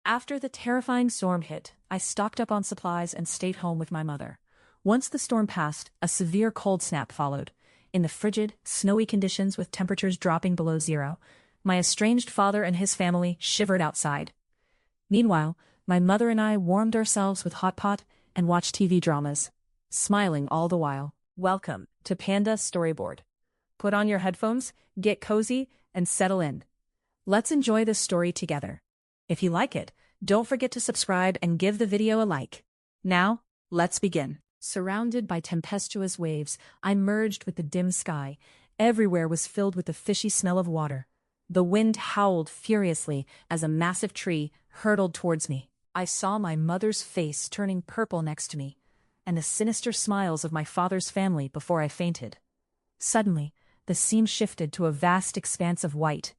After the terrifying storm hit, I stocked up on supplies and stayed home with my mother. Once the storm passed, a severe cold snap followed. In the frigid, snowy conditions with temperatures dropping below zero, my estranged father and his family shivered outside. Meanwhile, my mother and I warmed ourselves with hot pot and watched TV dramas, smiling all the while. Welcome to Panda Storyboard. Put on your headphones, get cozy, and settle in. Let's enjoy this story together. If you like it, don't forget to subscribe and give the video a like. Now, let's begin. Surrounded by tempestuous waves, I merged with the dim sky. Everywhere was filled with the fishy smell of water. The wind howled furiously as a massive tree hurtled towards me. I saw my mother's face turning purple next to me, and the sinister smiles of my father's family before I fainted. Suddenly, the scene shifted to a vast expanse of white.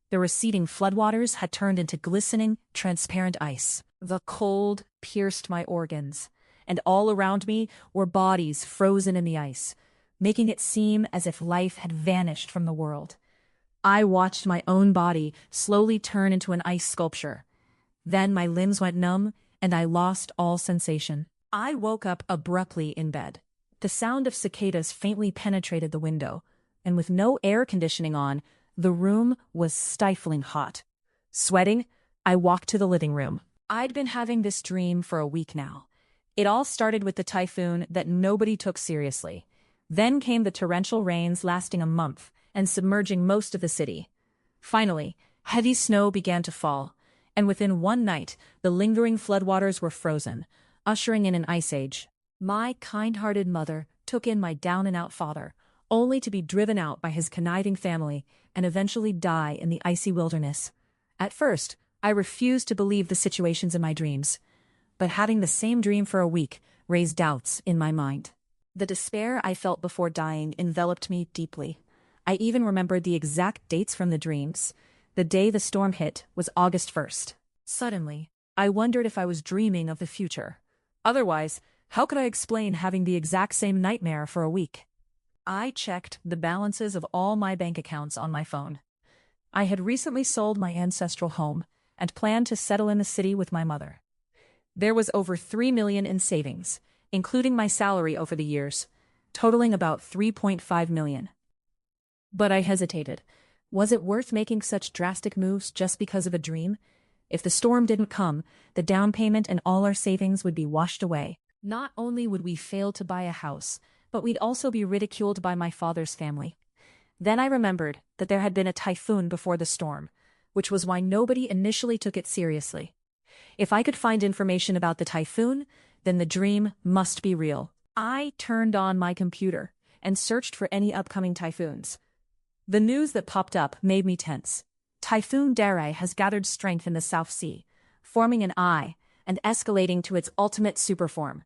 The receding floodwaters had turned into glistening, transparent ice. The cold pierced my organs, and all around me were bodies frozen in the ice, making it seem as if life had vanished from the world. I watched my own body slowly turn into an ice sculpture. Then my limbs went numb, and I lost all sensation. I woke up abruptly in bed. The sound of cicadas faintly penetrated the window, and with no air conditioning on, the room was stifling hot. Sweating, I walked to the living room. I'd been having this dream for a week now. It all started with the typhoon that nobody took seriously. Then came the torrential rains lasting a month and submerging most of the city. Finally, heavy snow began to fall, and within one night, the lingering floodwaters were frozen, ushering in an ice age. My kind-hearted mother took in my down-and-out father, only to be driven out by his conniving family and eventually die in the icy wilderness. At first, I refused to believe the situations in my dreams, but having the same dream for a week raised doubts in my mind. The despair I felt before dying enveloped me deeply. I even remembered the exact dates from the dreams. The day the storm hit was August 1st. Suddenly, I wondered if I was dreaming of the future. Otherwise, how could I explain having the exact same nightmare for a week? I checked the balances of all my bank accounts on my phone. I had recently sold my ancestral home and planned to settle in the city with my mother. There was over $3 million in savings, including my salary over the years, totaling about $3.5 million. But I hesitated. Was it worth making such drastic moves just because of a dream? If the storm didn't come, the down payment and all our savings would be washed away. Not only would we fail to buy a house, but we'd also be ridiculed by my father's family. Then I remembered that there had been a typhoon before the storm, which was why nobody initially took it seriously. If I could find information about the typhoon, then the dream must be real. I turned on my computer and searched for any upcoming typhoons. The news that popped up made me tense. Typhoon Dare has gathered strength in the South Sea, forming an eye and escalating to its ultimate superform.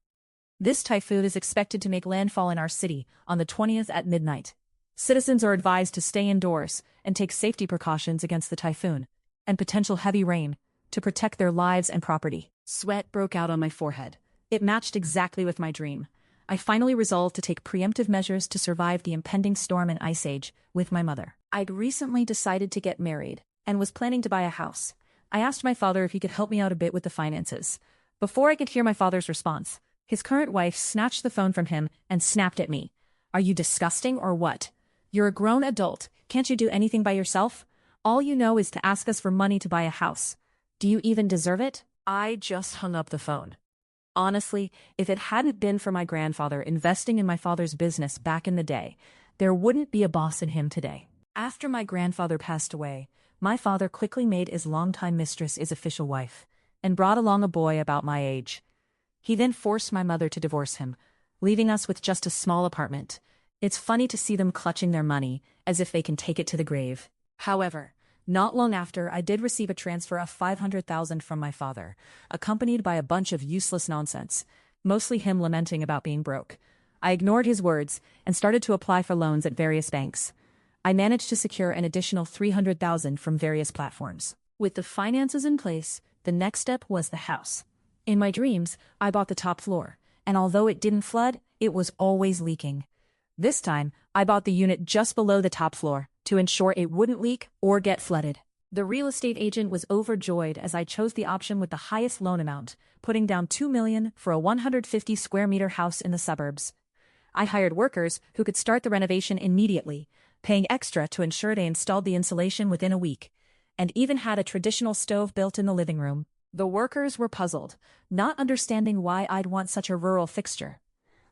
This typhoon is expected to make landfall in our city on the 20th at midnight. Citizens are advised to stay indoors and take safety precautions against the typhoon and potential heavy rain to protect their lives and property. Sweat broke out on my forehead. It matched exactly with my dream. I finally resolved to take preemptive measures to survive the impending storm and ice age with my mother. I'd recently decided to get married and was planning to buy a house. I asked my father if he could help me out a bit with the finances. Before I could hear my father's response, his current wife snatched the phone from him and snapped at me. "Are you disgusting or what? You're a grown adult. Can't you do anything by yourself? All you know is to ask us for money to buy a house. Do you even deserve it?" I just hung up the phone. Honestly, if it hadn't been for my grandfather investing in my father's business back in the day, there wouldn't be a boss in him today. After my grandfather passed away, my father quickly made his longtime mistress his official wife and brought along a boy about my age. He then forced my mother to divorce him, leaving us with just a small apartment. It's funny to see them clutching their money as if they can take it to the grave. However, not long after, I did receive a transfer of $500,000 from my father, accompanied by a bunch of useless nonsense, mostly him lamenting about being broke. I ignored his words and started to apply for loans at various banks. I managed to secure an additional $300,000 from various platforms. With the finances in place, the next step was the house. In my dreams, I bought the top floor, and although it didn't flood, it was always leaking. This time, I bought the unit just below the top floor to ensure it wouldn't leak or get flooded. The real estate agent was overjoyed as I chose the option with the highest loan amount, putting down $2 million for a 150 square meter house in the suburbs. I hired workers who could start the renovation immediately, paying extra to ensure they installed the insulation within a week, and even had a traditional stove built in the living room. The workers were puzzled, not understanding why I'd want such a rural fixture.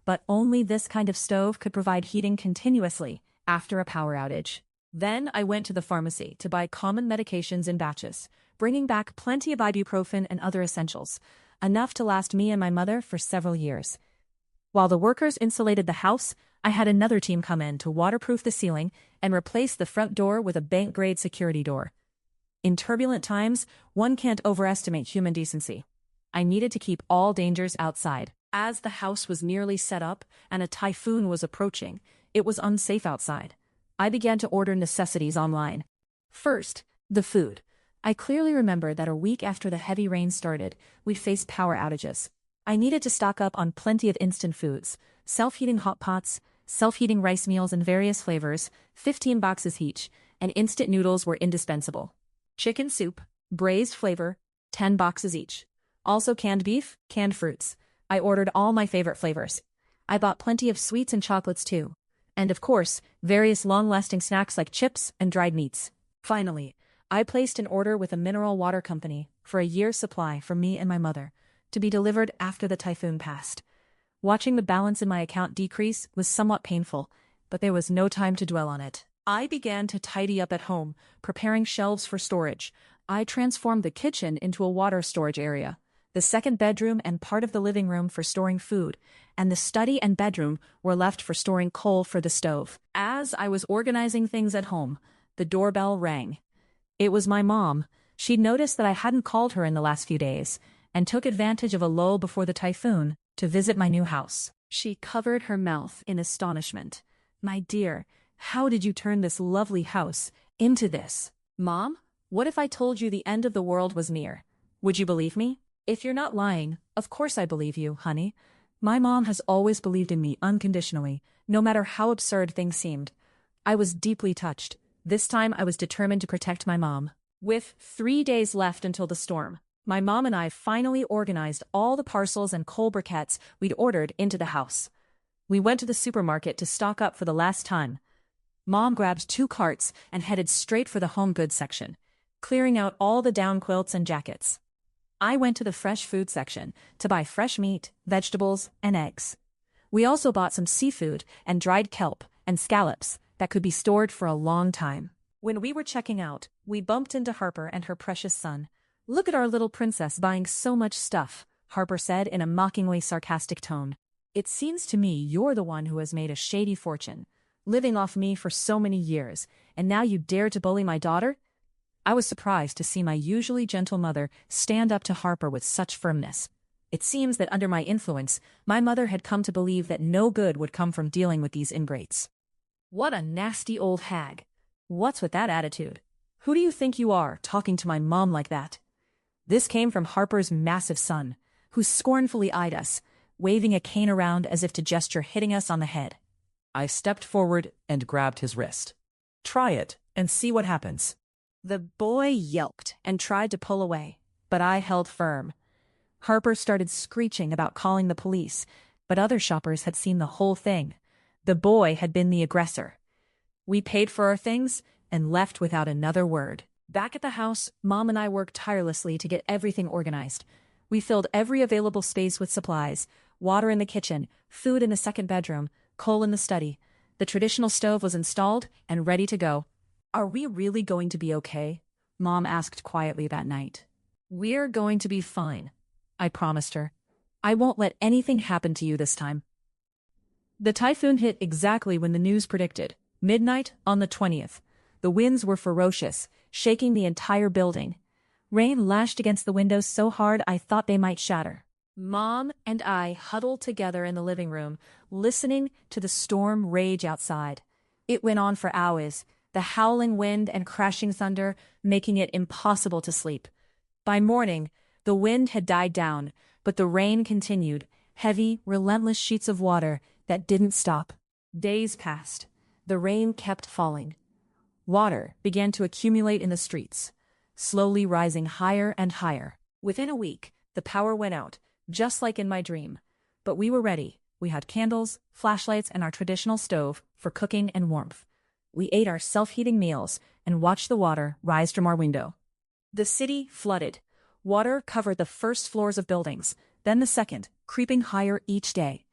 But only this kind of stove could provide heating continuously after a power outage. Then I went to the pharmacy to buy common medications in batches, bringing back plenty of ibuprofen and other essentials, enough to last me and my mother for several years. While the workers insulated the house, I had another team come in to waterproof the ceiling and replace the front door with a bank-grade security door. In turbulent times, one can't overestimate human decency. I needed to keep all dangers outside. As the house was nearly set up and a typhoon was approaching, it was unsafe outside. I began to order necessities online. First, the food. I clearly remember that a week after the heavy rain started, we faced power outages. I needed to stock up on plenty of instant foods, self-heating hot pots, self-heating rice meals in various flavors, 15 boxes each, and instant noodles were indispensable. Chicken soup, braised flavor, 10 boxes each. Also canned beef, canned fruits. I ordered all my favorite flavors. I bought plenty of sweets and chocolates too. And of course, various long-lasting snacks like chips and dried meats. Finally, I placed an order with a mineral water company for a year's supply for me and my mother, to be delivered after the typhoon passed. Watching the balance in my account decrease was somewhat painful, but there was no time to dwell on it. I began to tidy up at home, preparing shelves for storage. I transformed the kitchen into a water storage area, the second bedroom and part of the living room for storing food, and the study and bedroom were left for storing coal for the stove. As I was organizing things at home, the doorbell rang. It was my mom. She'd noticed that I hadn't called her in the last few days, and took advantage of a lull before the typhoon to visit my new house. She covered her mouth in astonishment. "My dear, how did you turn this lovely house into this?" "Mom, what if I told you the end of the world was near? Would you believe me?" "If you're not lying, of course I believe you, honey. My mom has always believed in me unconditionally, no matter how absurd things seemed." I was deeply touched. This time I was determined to protect my mom. With 3 days left until the storm, my mom and I finally organized all the parcels and coal briquettes we'd ordered into the house. We went to the supermarket to stock up for the last time. Mom grabbed 2 carts and headed straight for the home goods section, clearing out all the down quilts and jackets. I went to the fresh food section to buy fresh meat, vegetables, and eggs. We also bought some seafood and dried kelp and scallops that could be stored for a long time. When we were checking out, we bumped into Harper and her precious son. "Look at our little princess buying so much stuff," Harper said in a mockingly sarcastic tone. "It seems to me you're the one who has made a shady fortune, living off me for so many years, and now you dare to bully my daughter?" I was surprised to see my usually gentle mother stand up to Harper with such firmness. It seems that under my influence, my mother had come to believe that no good would come from dealing with these ingrates. "What a nasty old hag. What's with that attitude? Who do you think you are, talking to my mom like that?" This came from Harper's massive son, who scornfully eyed us, waving a cane around as if to gesture hitting us on the head. I stepped forward and grabbed his wrist. "Try it and see what happens." The boy yelped and tried to pull away, but I held firm. Harper started screeching about calling the police, but other shoppers had seen the whole thing. The boy had been the aggressor. We paid for our things and left without another word. Back at the house, Mom and I worked tirelessly to get everything organized. We filled every available space with supplies: water in the kitchen, food in the second bedroom, coal in the study. The traditional stove was installed and ready to go. "Are we really going to be okay?" Mom asked quietly that night. "We're going to be fine," I promised her. "I won't let anything happen to you this time." The typhoon hit exactly when the news predicted, midnight on the 20th. The winds were ferocious, shaking the entire building. Rain lashed against the windows so hard I thought they might shatter. Mom and I huddled together in the living room, listening to the storm rage outside. It went on for hours, the howling wind and crashing thunder making it impossible to sleep. By morning, the wind had died down, but the rain continued, heavy, relentless sheets of water that didn't stop. Days passed. The rain kept falling. Water began to accumulate in the streets. slowly rising higher and higher. Within a week, the power went out, just like in my dream. But we were ready. We had candles, flashlights, and our traditional stove for cooking and warmth. We ate our self-heating meals and watched the water rise from our window. The city flooded. Water covered the first floors of buildings, then the second, creeping higher each day.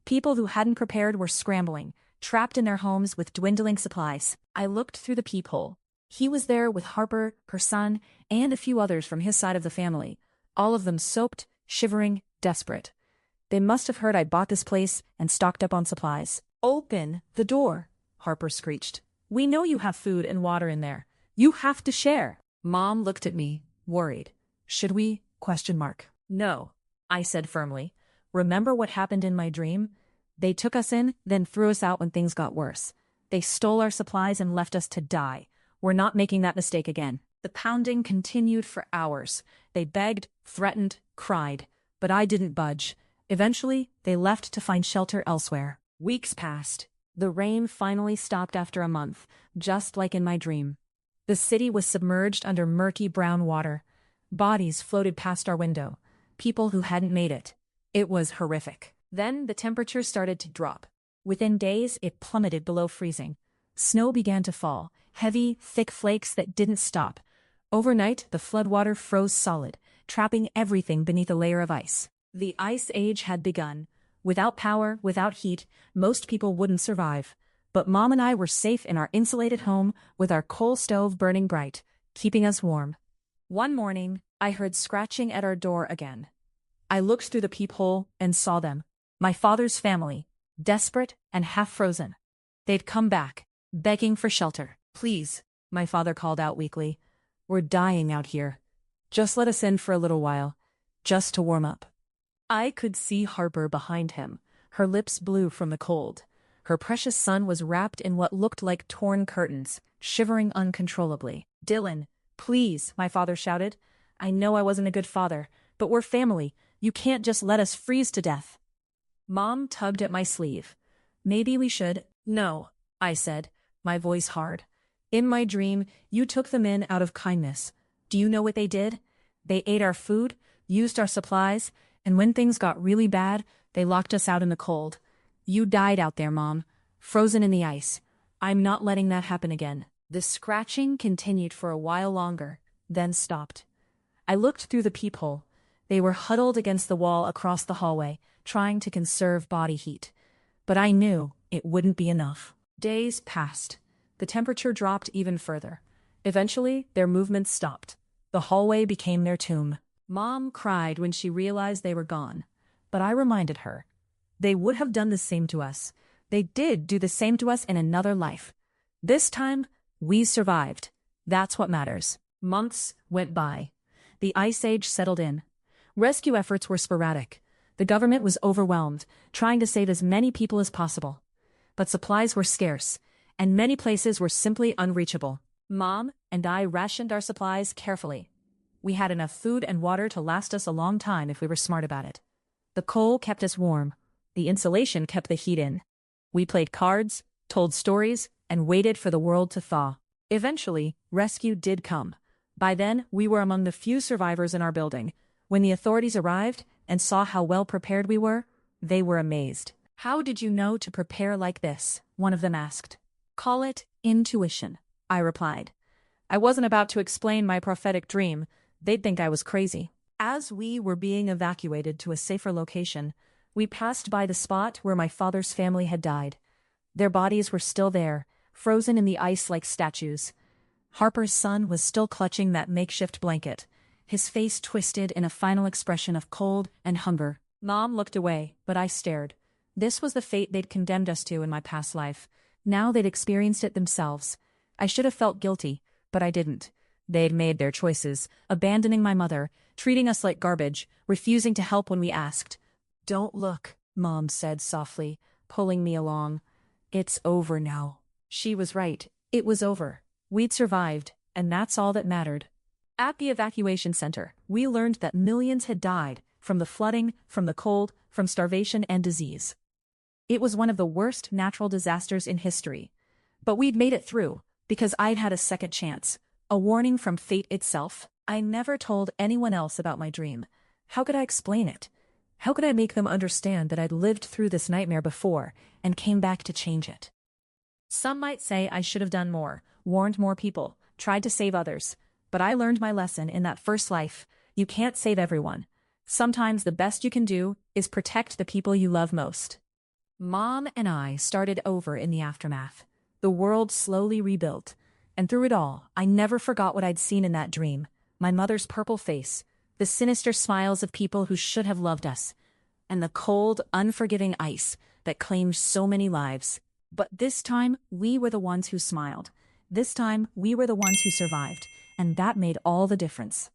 People who hadn't prepared were scrambling, trapped in their homes with dwindling supplies. I looked through the peephole. He was there with Harper, her son, and a few others from his side of the family, all of them soaked, shivering, desperate. They must have heard I bought this place and stocked up on supplies. "Open the door," Harper screeched. "We know you have food and water in there. You have to share." Mom looked at me, worried. "Should we?" ? "No," I said firmly. "Remember what happened in my dream? They took us in, then threw us out when things got worse. They stole our supplies and left us to die. We're not making that mistake again." The pounding continued for hours. They begged, threatened, cried, but I didn't budge. Eventually, they left to find shelter elsewhere. Weeks passed. The rain finally stopped after a month, just like in my dream. The city was submerged under murky brown water. Bodies floated past our window. People who hadn't made it. It was horrific. Then the temperature started to drop. Within days, it plummeted below freezing. Snow began to fall, heavy, thick flakes that didn't stop. Overnight, the floodwater froze solid, trapping everything beneath a layer of ice. The ice age had begun. Without power, without heat, most people wouldn't survive. But Mom and I were safe in our insulated home with our coal stove burning bright, keeping us warm. One morning, I heard scratching at our door again. I looked through the peephole and saw them. My father's family, desperate and half-frozen. They'd come back, begging for shelter. "Please," my father called out weakly. "We're dying out here. Just let us in for a little while, just to warm up." I could see Harper behind him, her lips blue from the cold. Her precious son was wrapped in what looked like torn curtains, shivering uncontrollably. "Dylan, please," my father shouted. "I know I wasn't a good father, but we're family. You can't just let us freeze to death." Mom tugged at my sleeve. "Maybe we should." "No," I said, my voice hard. "In my dream, you took them in out of kindness. Do you know what they did? They ate our food, used our supplies, and when things got really bad, they locked us out in the cold. You died out there, Mom, frozen in the ice. I'm not letting that happen again." The scratching continued for a while longer, then stopped. I looked through the peephole. They were huddled against the wall across the hallway, trying to conserve body heat. But I knew it wouldn't be enough. Days passed. The temperature dropped even further. Eventually, their movements stopped. The hallway became their tomb. Mom cried when she realized they were gone. But I reminded her. They would have done the same to us. They did do the same to us in another life. This time, we survived. That's what matters. Months went by. The ice age settled in. Rescue efforts were sporadic. The government was overwhelmed, trying to save as many people as possible. But supplies were scarce, and many places were simply unreachable. Mom and I rationed our supplies carefully. We had enough food and water to last us a long time if we were smart about it. The coal kept us warm. The insulation kept the heat in. We played cards, told stories, and waited for the world to thaw. Eventually, rescue did come. By then, we were among the few survivors in our building. When the authorities arrived and saw how well prepared we were, they were amazed. "How did you know to prepare like this?" one of them asked. "Call it intuition," I replied. I wasn't about to explain my prophetic dream. They'd think I was crazy. As we were being evacuated to a safer location, we passed by the spot where my father's family had died. Their bodies were still there, frozen in the ice like statues. Harper's son was still clutching that makeshift blanket, his face twisted in a final expression of cold and hunger. Mom looked away, but I stared. This was the fate they'd condemned us to in my past life. Now they'd experienced it themselves. I should have felt guilty, but I didn't. They'd made their choices, abandoning my mother, treating us like garbage, refusing to help when we asked. "Don't look," Mom said softly, pulling me along. "It's over now." She was right. It was over. We'd survived, and that's all that mattered. At the evacuation center, we learned that millions had died, from the flooding, from the cold, from starvation and disease. It was one of the worst natural disasters in history. But we'd made it through, because I'd had a second chance. A warning from fate itself. I never told anyone else about my dream. How could I explain it? How could I make them understand that I'd lived through this nightmare before and came back to change it? Some might say I should have done more, warned more people, tried to save others. But I learned my lesson in that first life. You can't save everyone. Sometimes the best you can do is protect the people you love most. Mom and I started over in the aftermath. The world slowly rebuilt. And through it all, I never forgot what I'd seen in that dream. My mother's purple face, the sinister smiles of people who should have loved us, and the cold, unforgiving ice that claimed so many lives. But this time, we were the ones who smiled. This time, we were the ones who survived. And that made all the difference.